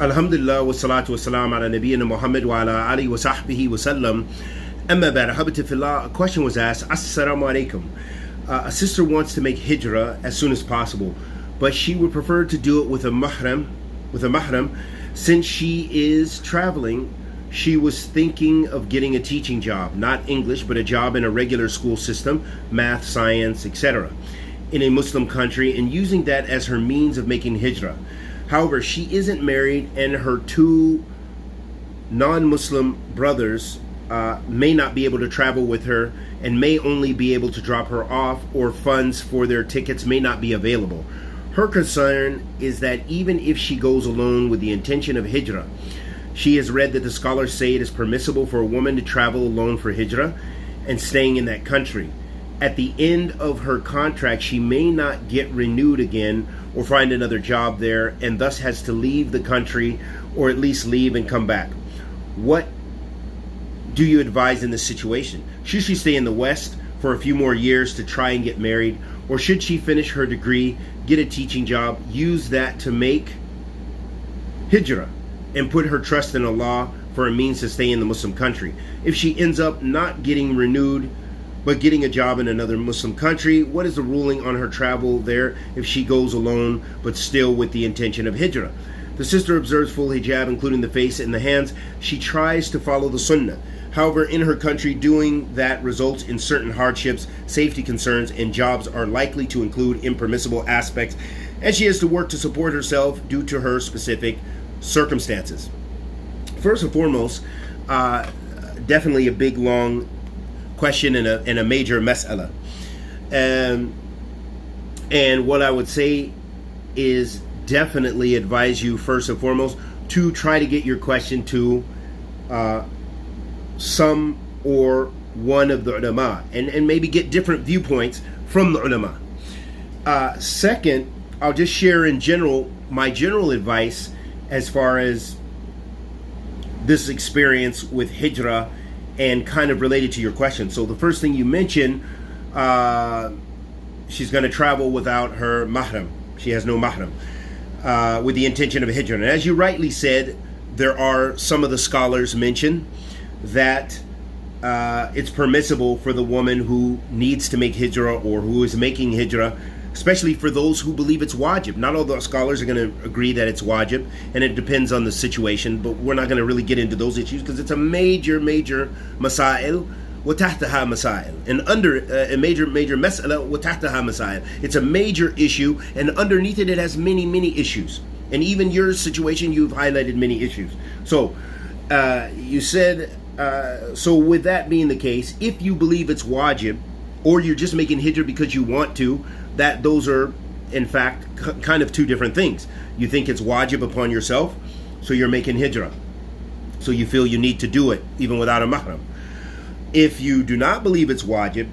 Alhamdulillah wa salatu wa salam ala nabiyyina Muhammad wa ala alihi wa sahbihi wa sallam. Amma ba'd, habati fillah. A question was asked, Assalamu alaikum. A sister wants to make hijrah as soon as possible, but she would prefer to do it with a mahram. Since she is traveling, she was thinking of getting a teaching job, not English, but a job in a regular school system, math, science, etc., in a Muslim country, and using that as her means of making hijrah. However, she isn't married, and her two non-Muslim brothers may not be able to travel with her and may only be able to drop her off, or funds for their tickets may not be available. Her concern is that even if she goes alone with the intention of hijrah, she has read that the scholars say it is permissible for a woman to travel alone for hijrah and staying in that country. At the end of her contract, she may not get renewed again or find another job there, and thus has to leave the country, or at least leave and come back. What do you advise in this situation? Should she stay in the West for a few more years to try and get married, or should she finish her degree, get a teaching job, use that to make hijrah and put her trust in Allah for a means to stay in the Muslim country? If she ends up not getting renewed but getting a job in another Muslim country, what is the ruling on her travel there if she goes alone but still with the intention of hijrah? The sister observes full hijab, including the face and the hands. She tries to follow the sunnah. However, in her country, doing that results in certain hardships, safety concerns, and jobs are likely to include impermissible aspects, and she has to work to support herself due to her specific circumstances. First and foremost, definitely a big, long question and a major mas'ala. And what I would say is definitely advise you first and foremost to try to get your question to some or one of the ulama, and maybe get different viewpoints from the ulama. Second, I'll just share in general my general advice as far as this experience with hijrah and kind of related to your question. So the first thing you mentioned, she's going to travel without her mahram. She has no mahram with the intention of hijrah. And as you rightly said, there are some of the scholars mention that it's permissible for the woman who needs to make hijrah or who is making hijrah, especially for those who believe it's wajib. Not all the scholars are going to agree that it's wajib, and it depends on the situation, but we're not going to really get into those issues because it's a major masail wa tahtaha masail, and under a major mas'ala wa tahtaha masail. It's a major issue, and underneath it has many issues, and even your situation, you've highlighted many issues. So you said, so with that being the case, if you believe it's wajib, or you're just making hijrah because you want to, that those are in fact kind of two different things. You think it's wajib upon yourself, so you're making hijrah, so you feel you need to do it even without a mahram. If you do not believe it's wajib,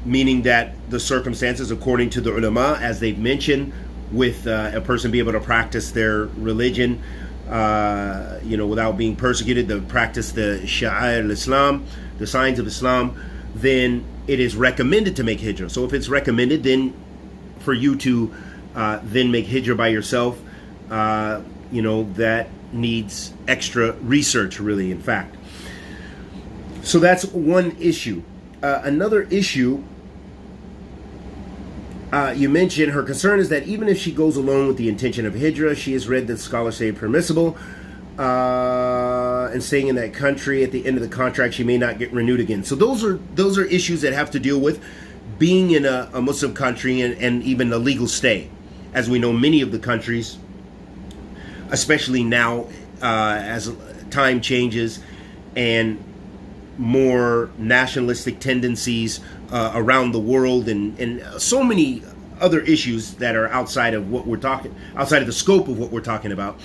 meaning that the circumstances according to the ulama, as they've mentioned, with a person be able to practice their religion without being persecuted, to practice the sha'air al-Islam, the signs of Islam, then it is recommended to make hijrah. So if it's recommended, then for you to then make hijrah by yourself, that needs extra research, really, in fact. So that's one issue. Another issue, you mentioned her concern is that even if she goes alone with the intention of hijrah, she has read that scholars say permissible, and staying in that country, at the end of the contract, she may not get renewed again. So those are issues that have to deal with being in a Muslim country and even a legal stay. As we know, many of the countries, especially now as time changes and more nationalistic tendencies around the world, and so many other issues that are outside of the scope of what we're talking about,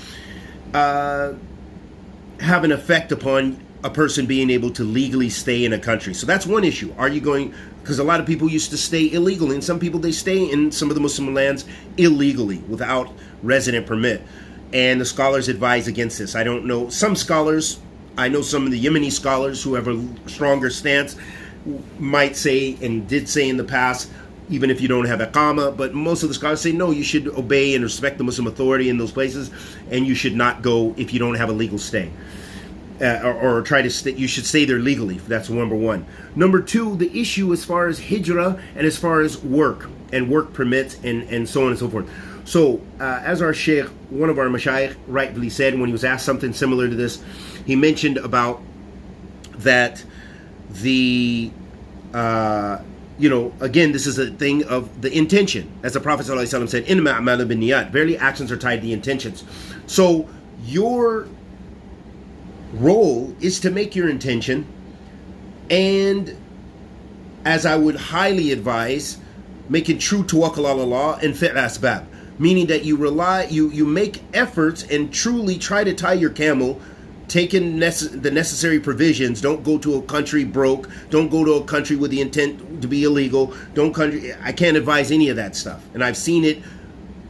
have an effect upon a person being able to legally stay in a country. So that's one issue. Are you going, because a lot of people used to stay illegally, and some people, they stay in some of the Muslim lands illegally without resident permit, and the scholars advise against this. I don't know, some scholars, I know some of the Yemeni scholars who have a stronger stance might say, and did say in the past, even if you don't have iqama. But most of the scholars say no, you should obey and respect the Muslim authority in those places, and you should not go if you don't have a legal stay. Or try to stay, you should stay there legally. That's number one. Number two, the issue as far as hijrah and as far as work and work permits and so on and so forth. So as our sheikh, one of our mashayikh rightfully said when he was asked something similar to this, he mentioned about that the again, this is a thing of the intention. As the Prophet ﷺ said, "Innama a'malu binniyat." Verily, actions are tied to the intentions. So your role is to make your intention, and as I would highly advise, making true tawakkul ala Allah and fi'l asbab, meaning that you make efforts and truly try to tie your camel, taking the necessary provisions. Don't go to a country broke. Don't go to a country with the intent to be illegal. I can't advise any of that stuff, and I've seen it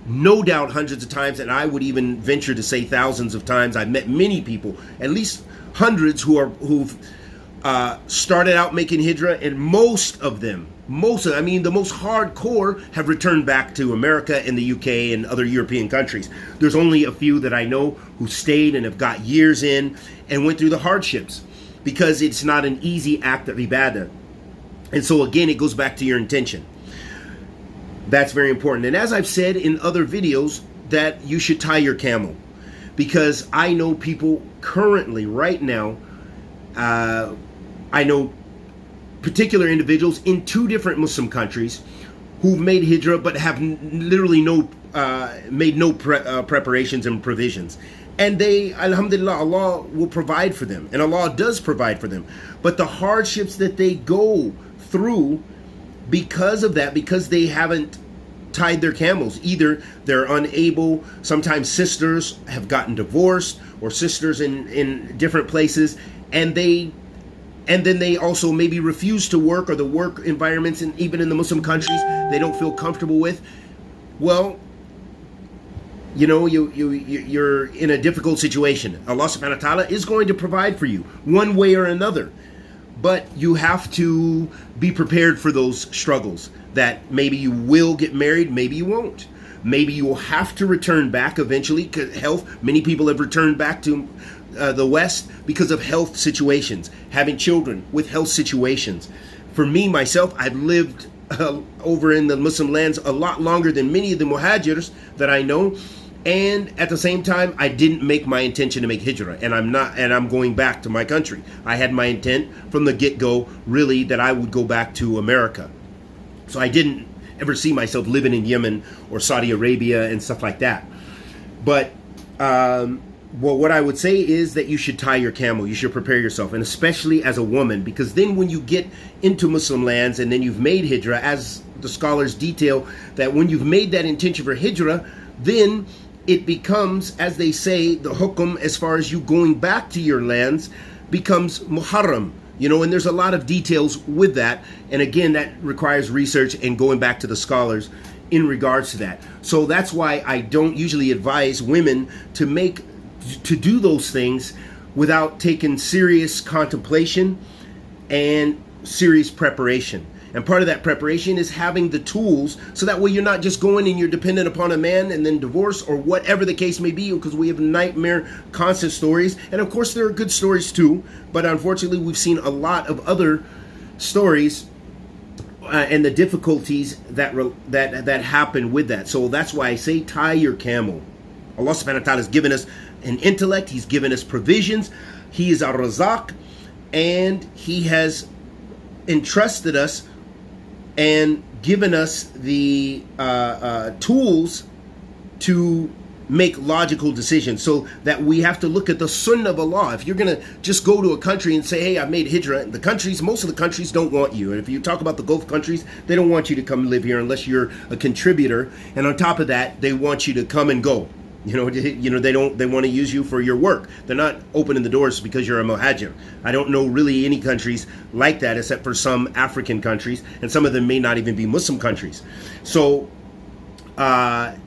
no doubt hundreds of times, and I would even venture to say thousands of times. I've met many people, at least hundreds, who've started out making hijrah, and most of them, the most hardcore have returned back to America and the UK and other European countries. There's only a few that I know who stayed and have got years in and went through the hardships, because it's not an easy act of ibadah. And so again, it goes back to your intention. That's very important. And as I've said in other videos, that you should tie your camel, because I know people currently, right now, I know particular individuals in 2 different Muslim countries who've made hijrah but have literally made no preparations and provisions. And they, alhamdulillah, Allah will provide for them, and Allah does provide for them. But the hardships that they go through because of that, because they haven't tied their camels, either they're unable, sometimes sisters have gotten divorced, or sisters in different places, and then they also maybe refuse to work, or the work environments, and even in the Muslim countries, they don't feel comfortable with. Well, you're in a difficult situation. Allah subhanahu wa ta'ala is going to provide for you one way or another. But you have to be prepared for those struggles, that maybe you will get married, maybe you won't. Maybe you will have to return back eventually, because health. Many people have returned back to the West because of health situations, having children with health situations. For me, myself, I've lived over in the Muslim lands a lot longer than many of the muhajirs that I know. And at the same time, I didn't make my intention to make hijrah, and I'm going back to my country. I had my intent from the get-go, really, that I would go back to America. So I didn't ever see myself living in Yemen or Saudi Arabia and stuff like that. But what I would say is that you should tie your camel. You should prepare yourself, and especially as a woman, because then when you get into Muslim lands and then you've made hijrah, as the scholars detail, that when you've made that intention for hijrah, then it becomes, as they say, the hukum as far as you going back to your lands becomes muharram, and there's a lot of details with that. And again, that requires research and going back to the scholars in regards to that. So that's why I don't usually advise women to do those things without taking serious contemplation and serious preparation. And part of that preparation is having the tools, so that way you're not just going and you're dependent upon a man and then divorce, or whatever the case may be, because we have nightmare constant stories. And of course there are good stories too, but unfortunately we've seen a lot of other stories and the difficulties that happen with that. So that's why I say tie your camel. Allah subhanahu wa ta'ala has given us an intellect, He's given us provisions, He is our razaq, and He has entrusted us and given us the tools to make logical decisions, so that we have to look at the sunnah of Allah. If you're going to just go to a country and say, hey, I've made hijrah, most of the countries don't want you. And if you talk about the Gulf countries, they don't want you to come live here unless you're a contributor. And on top of that, they want you to come and go. They want to use you for your work. They're not opening the doors because you're a muhajir. I don't know really any countries like that, except for some African countries, and some of them may not even be Muslim countries. So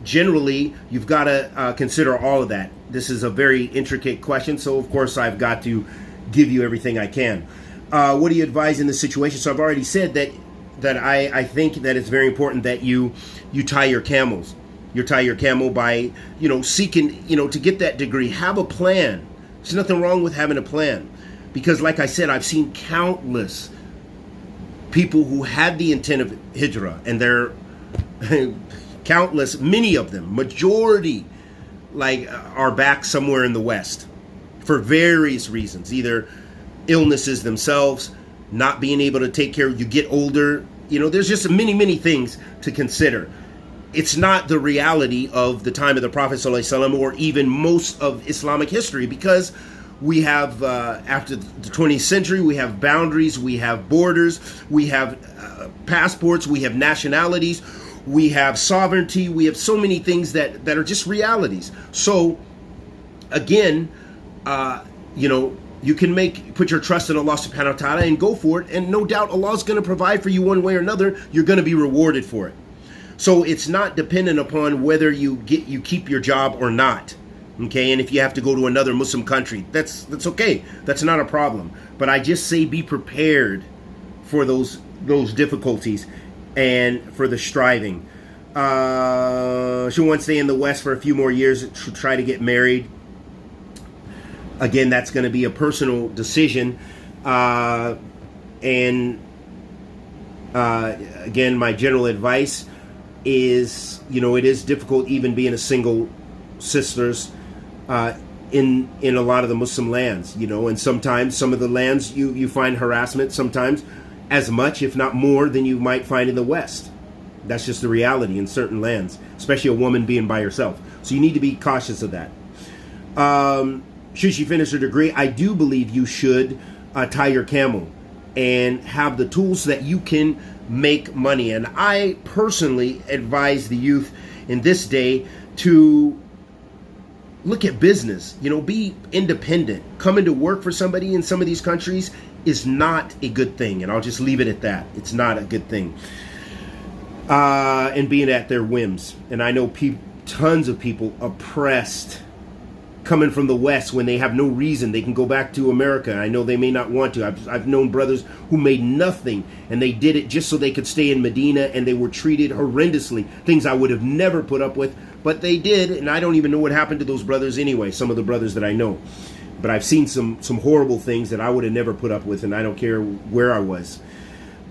generally, you've got to consider all of that. This is a very intricate question, so of course I've got to give you everything I can. What do you advise in this situation? So I've already said that that I think that it's very important that you tie your camels. You tie your camel by, seeking, to get that degree. Have a plan. There's nothing wrong with having a plan. Because like I said, I've seen countless people who had the intent of hijrah, and they're countless, many of them, majority, are back somewhere in the West for various reasons, either illnesses themselves, not being able to take care of, you get older, there's just many things to consider. It's not the reality of the time of the Prophet ﷺ or even most of Islamic history, because we have, after the 20th century, we have boundaries, we have borders, we have passports, we have nationalities, we have sovereignty, we have so many things that are just realities. So, again, you can put your trust in Allah subhanahu wa ta'ala and go for it, and no doubt Allah is going to provide for you one way or another. You're going to be rewarded for it. So it's not dependent upon whether you keep your job or not. Okay, and if you have to go to another Muslim country, that's okay. That's not a problem. But I just say be prepared for those difficulties and for the striving. She wants to stay in the West for a few more years to try to get married. Again, that's going to be a personal decision. Again, my general advice is, it is difficult even being a single sisters in a lot of the Muslim lands, and sometimes some of the lands you find harassment, sometimes as much, if not more, than you might find in the West. That's just the reality in certain lands, especially a woman being by herself. So you need to be cautious of that. Should she finish her degree? I do believe you should tie your camel and have the tools so that you can make money. And I personally advise the youth in this day to look at business, be independent. Coming to work for somebody in some of these countries is not a good thing. And I'll just leave it at that. It's not a good thing. And being at their whims. And I know tons of people oppressed coming from the West when they have no reason. They can go back to America. I know they may not want to. I've known brothers who made nothing, and they did it just so they could stay in Medina, and they were treated horrendously. Things I would have never put up with, but they did, and I don't even know what happened to those brothers anyway, some of the brothers that I know. But I've seen some horrible things that I would have never put up with, and I don't care where I was.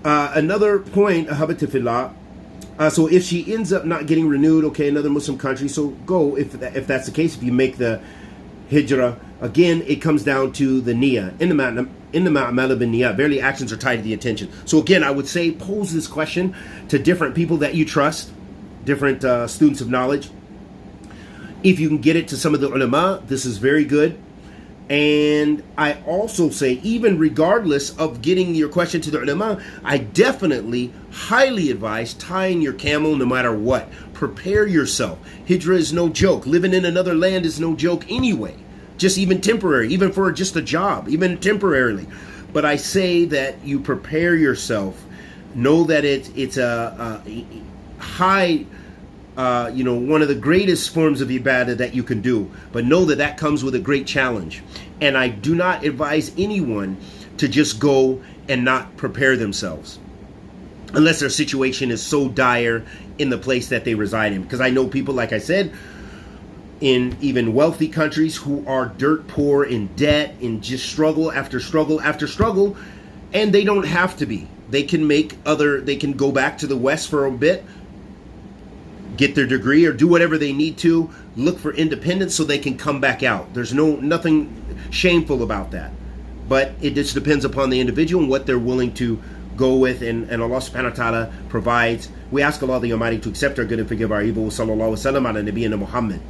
Another point, Ahabati Fillah, so if she ends up not getting renewed, okay, another Muslim country, so go if that's the case. If you make the hijrah, again, it comes down to the niyyah. In the ma'amala bin niyyah, barely actions are tied to the intention. So again, I would say pose this question to different people that you trust, different students of knowledge. If you can get it to some of the ulama, this is very good. And I also say, even regardless of getting your question to the ulama, I definitely highly advise tying your camel no matter what. Prepare yourself. Hijrah is no joke. Living in another land is no joke anyway. Just even temporary, even for just a job, even temporarily. But I say that you prepare yourself. Know that it's a high, one of the greatest forms of ibadah that you can do. But know that that comes with a great challenge. And I do not advise anyone to just go and not prepare themselves, unless their situation is so dire in the place that they reside in. Because I know people, like I said, in even wealthy countries who are dirt poor, in debt, in just struggle after struggle after struggle, and they don't have to be. They can they can go back to the West for a bit, get their degree, or do whatever they need to, look for independence so they can come back out. There's nothing shameful about that. But it just depends upon the individual and what they're willing to go with, and Allah subhanahu wa ta'ala provides. We ask Allah the Almighty to accept our good and forgive our evil. Sallallahu alaihi wa sallam ala nabiyyina Muhammad.